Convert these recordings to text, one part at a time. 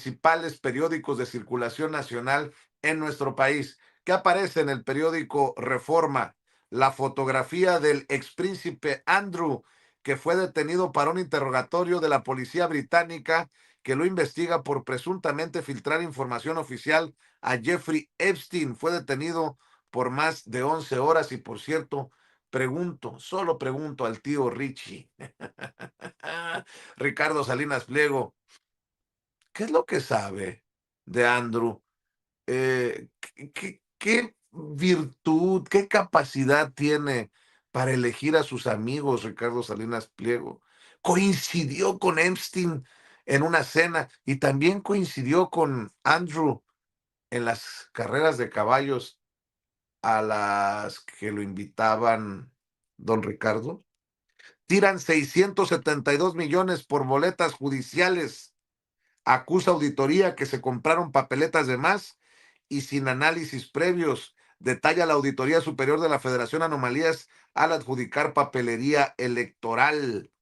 principales periódicos de circulación nacional en nuestro país. ¿Qué aparece en el periódico Reforma? La fotografía del expríncipe Andrew, que fue detenido para un interrogatorio de la policía británica que lo investiga por presuntamente filtrar información oficial a Jeffrey Epstein. Fue detenido por más de 11 horas y, por cierto, solo pregunto al tío Richie, Ricardo Salinas Pliego, ¿qué es lo que sabe de Andrew? ¿Qué virtud, qué capacidad tiene para elegir a sus amigos, Ricardo Salinas Pliego? Coincidió con Epstein en una cena y también coincidió con Andrew en las carreras de caballos a las que lo invitaban don Ricardo. Tiran 672 millones por boletas judiciales. Acusa auditoría que se compraron papeletas de más y sin análisis previos. Detalla la Auditoría Superior de la Federación anomalías al adjudicar papelería electoral.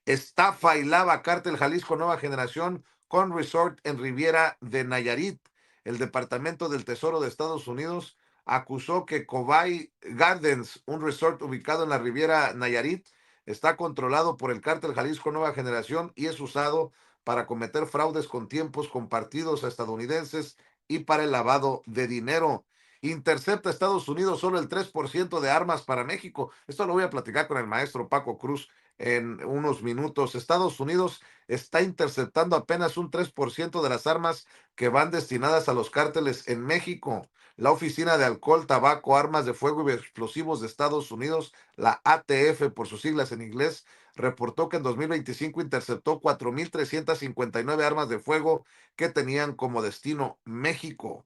Estafa y lava Cártel Jalisco Nueva Generación con resort en Riviera de Nayarit. El Departamento del Tesoro de Estados Unidos acusó que Cobay Gardens, un resort ubicado en la Riviera Nayarit, está controlado por el Cártel Jalisco Nueva Generación y es usado para cometer fraudes con tiempos compartidos a estadounidenses y para el lavado de dinero. Intercepta Estados Unidos solo el 3% de armas para México. Esto lo voy a platicar con el maestro Paco Cruz en unos minutos. Estados Unidos está interceptando apenas un 3% de las armas que van destinadas a los cárteles en México. La Oficina de Alcohol, Tabaco, Armas de Fuego y Explosivos de Estados Unidos, la ATF por sus siglas en inglés, reportó que en 2025 interceptó 4,359 armas de fuego que tenían como destino México,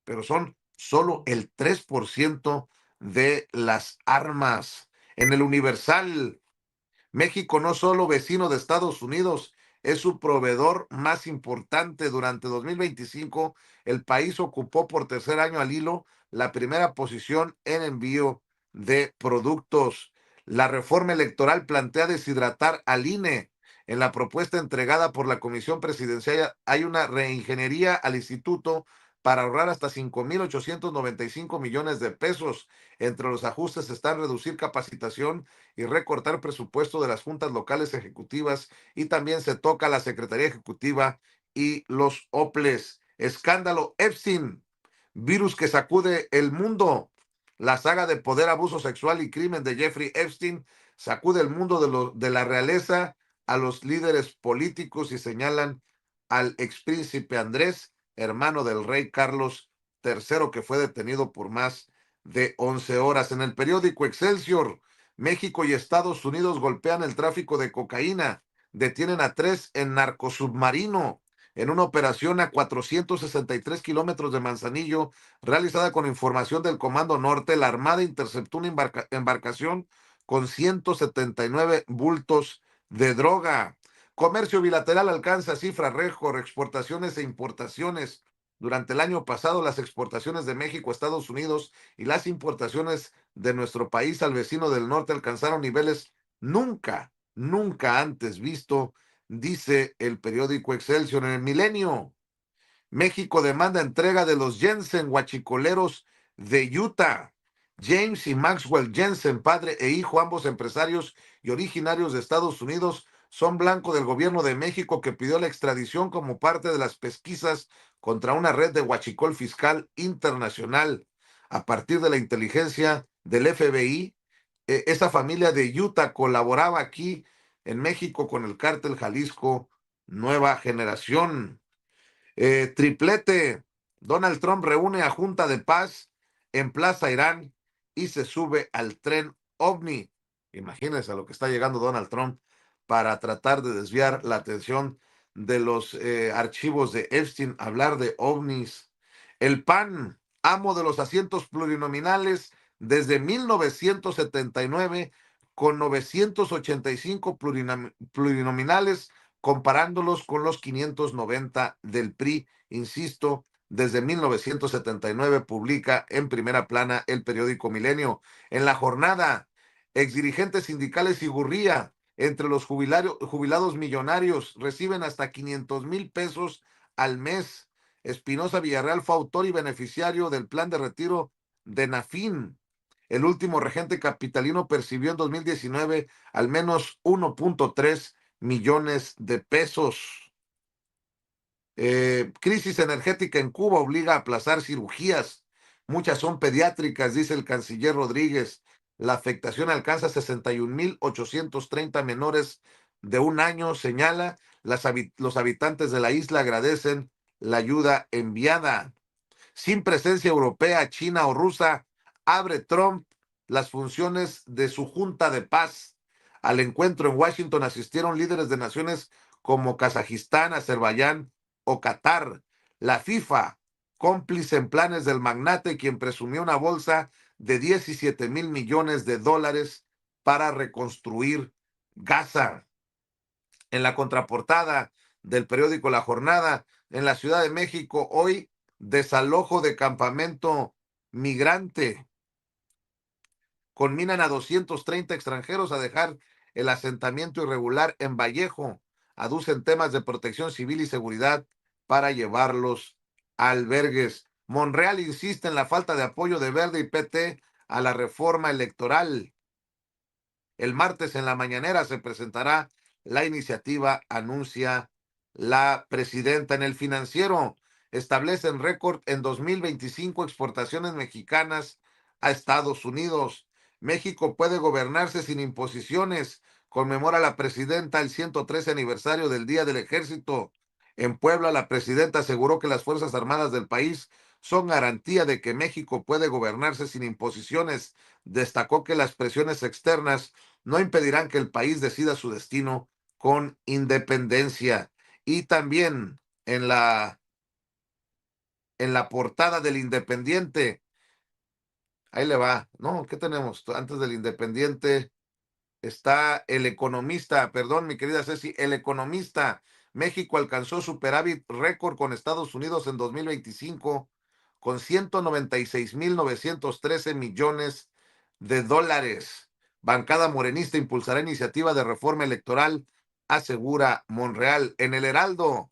pero son solo el 3% de las armas. En el Universal, México no solo vecino de Estados Unidos, es su proveedor más importante. Durante 2025, el país ocupó por tercer año al hilo la primera posición en envío de productos. La reforma electoral plantea deshidratar al INE. En la propuesta entregada por la Comisión Presidencial hay una reingeniería al instituto para ahorrar hasta 5,895 millones de pesos. Entre los ajustes están reducir capacitación y recortar presupuesto de las juntas locales ejecutivas, y también se toca la Secretaría Ejecutiva y los OPLES. Escándalo Epstein, virus que sacude el mundo. La saga de poder, abuso sexual y crimen de Jeffrey Epstein sacude el mundo de la realeza, a los líderes políticos, y señalan al expríncipe Andrés, hermano del rey Carlos III, que fue detenido por más de 11 horas. En el periódico Excelsior, México y Estados Unidos golpean el tráfico de cocaína. Detienen a 3 en narcosubmarino en una operación a 463 kilómetros de Manzanillo, realizada con información del Comando Norte. La Armada interceptó una embarcación con 179 bultos de droga. Comercio bilateral alcanza cifra récord, exportaciones e importaciones. Durante el año pasado, las exportaciones de México a Estados Unidos y las importaciones de nuestro país al vecino del norte alcanzaron niveles nunca antes visto, dice el periódico Excelsior. En el Milenio, México demanda entrega de los Jensen guachicoleros de Utah. James y Maxwell Jensen, padre e hijo, ambos empresarios y originarios de Estados Unidos, son blanco del gobierno de México, que pidió la extradición como parte de las pesquisas contra una red de huachicol fiscal internacional. A partir de la inteligencia del FBI, esa familia de Utah colaboraba aquí en México con el cártel Jalisco Nueva Generación. Triplete. Donald Trump reúne a Junta de Paz en Plaza Irán y se sube al tren OVNI. Imagínense a lo que está llegando Donald Trump para tratar de desviar la atención de los archivos de Epstein, hablar de OVNIs. El PAN, amo de los asientos plurinominales desde 1979, con 985 plurinominales, comparándolos con los 590 del PRI. Insisto, desde 1979 publica en primera plana el periódico Milenio. En la jornada, exdirigentes sindicales y Gurría, entre los jubilados millonarios, reciben hasta 500,000 pesos al mes. Espinosa Villarreal fue autor y beneficiario del plan de retiro de Nafin. El último regente capitalino percibió en 2019 al menos 1.3 millones de pesos. Crisis energética en Cuba obliga a aplazar cirugías. Muchas son pediátricas, dice el canciller Rodríguez. La afectación alcanza 61.830 menores de un año, señala. Los habitantes de la isla agradecen la ayuda enviada. Sin presencia europea, china o rusa, abre Trump las funciones de su Junta de Paz. Al encuentro en Washington asistieron líderes de naciones como Kazajistán, Azerbaiyán o Qatar. La FIFA, cómplice en planes del magnate, quien presumió una bolsa de 17.000 millones de dólares para reconstruir Gaza. En la contraportada del periódico La Jornada, en la Ciudad de México, hoy desalojo de campamento migrante. Conminan a 230 extranjeros a dejar el asentamiento irregular en Vallejo. Aducen temas de protección civil y seguridad para llevarlos a albergues. Monreal insiste en la falta de apoyo de Verde y PT a la reforma electoral. El martes en la mañanera se presentará la iniciativa, anuncia la presidenta. En El Financiero establecen récord en 2025 exportaciones mexicanas a Estados Unidos. México puede gobernarse sin imposiciones. Conmemora la presidenta el 113 aniversario del Día del Ejército. En Puebla, la presidenta aseguró que las Fuerzas Armadas del país son garantía de que México puede gobernarse sin imposiciones. Destacó que las presiones externas no impedirán que el país decida su destino con independencia. Y también en la portada del Independiente, ahí le va, ¿no? ¿Qué tenemos? Antes del Independiente está El Economista, perdón, mi querida Ceci, El Economista. México alcanzó superávit récord con Estados Unidos en 2025 con 196.913 millones de dólares. Bancada morenista impulsará iniciativa de reforma electoral, asegura Monreal. En el Heraldo,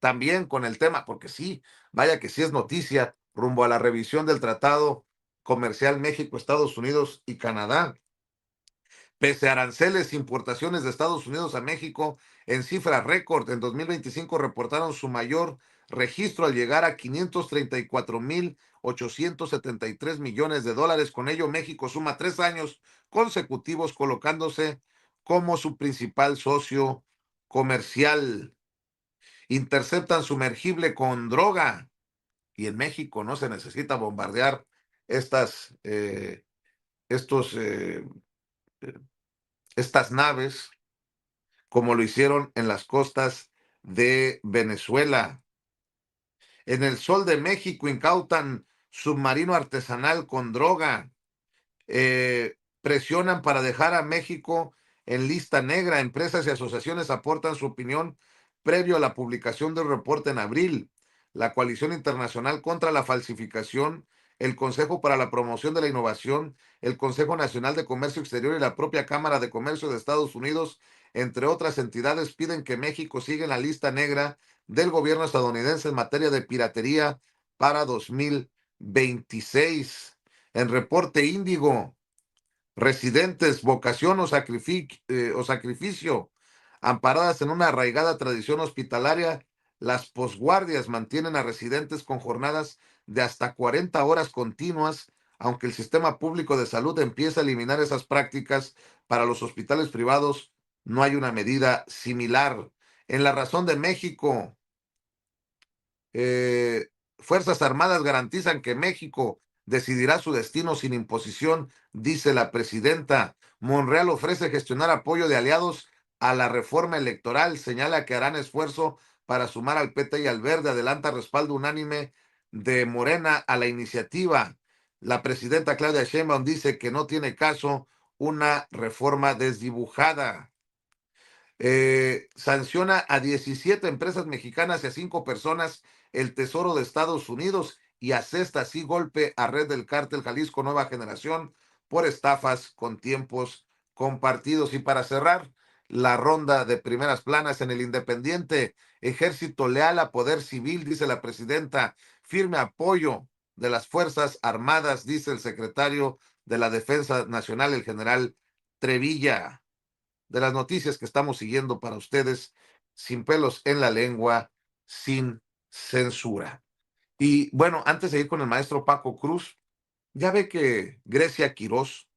también con el tema, porque sí, vaya que sí es noticia, rumbo a la revisión del Tratado Comercial México, Estados Unidos y Canadá. Pese a aranceles, importaciones de Estados Unidos a México en cifra récord en 2025 reportaron su mayor registro al llegar a 534.873 millones de dólares. Con ello, México suma 3 años consecutivos colocándose como su principal socio comercial. Interceptan sumergible con droga y en México no se necesita bombardear estas, estos, estas naves como lo hicieron en las costas de Venezuela. En el Sol de México incautan submarino artesanal con droga. Presionan para dejar a México en lista negra. Empresas y asociaciones aportan su opinión previo a la publicación del reporte en abril. La Coalición Internacional contra la Falsificación, el Consejo para la Promoción de la Innovación, el Consejo Nacional de Comercio Exterior y la propia Cámara de Comercio de Estados Unidos, entre otras entidades, piden que México siga en la lista negra del gobierno estadounidense en materia de piratería para 2026. En reporte Índigo, residentes, vocación o sacrificio, amparadas en una arraigada tradición hospitalaria, las posguardias mantienen a residentes con jornadas de hasta 40 horas continuas, aunque el sistema público de salud empieza a eliminar esas prácticas para los hospitales privados, no hay una medida similar. En La Razón de México, eh, Fuerzas Armadas garantizan que México decidirá su destino sin imposición, dice la presidenta. Monreal ofrece gestionar apoyo de aliados a la reforma electoral, señala que harán esfuerzo para sumar al PT y al Verde, adelanta respaldo unánime de Morena a la iniciativa. La presidenta Claudia Sheinbaum dice que no tiene caso una reforma desdibujada. Sanciona a 17 empresas mexicanas y a 5 personas el Tesoro de Estados Unidos y asesta así golpe a red del cártel Jalisco Nueva Generación por estafas con tiempos compartidos. Y para cerrar la ronda de primeras planas en el Independiente, ejército leal a poder civil, dice la presidenta, firme apoyo de las Fuerzas Armadas, dice el secretario de la Defensa Nacional, el general Trevilla. De las noticias que estamos siguiendo para ustedes, sin pelos en la lengua, sin censura. Y bueno, antes de ir con el maestro Paco Cruz, ya ve que Grecia Quirós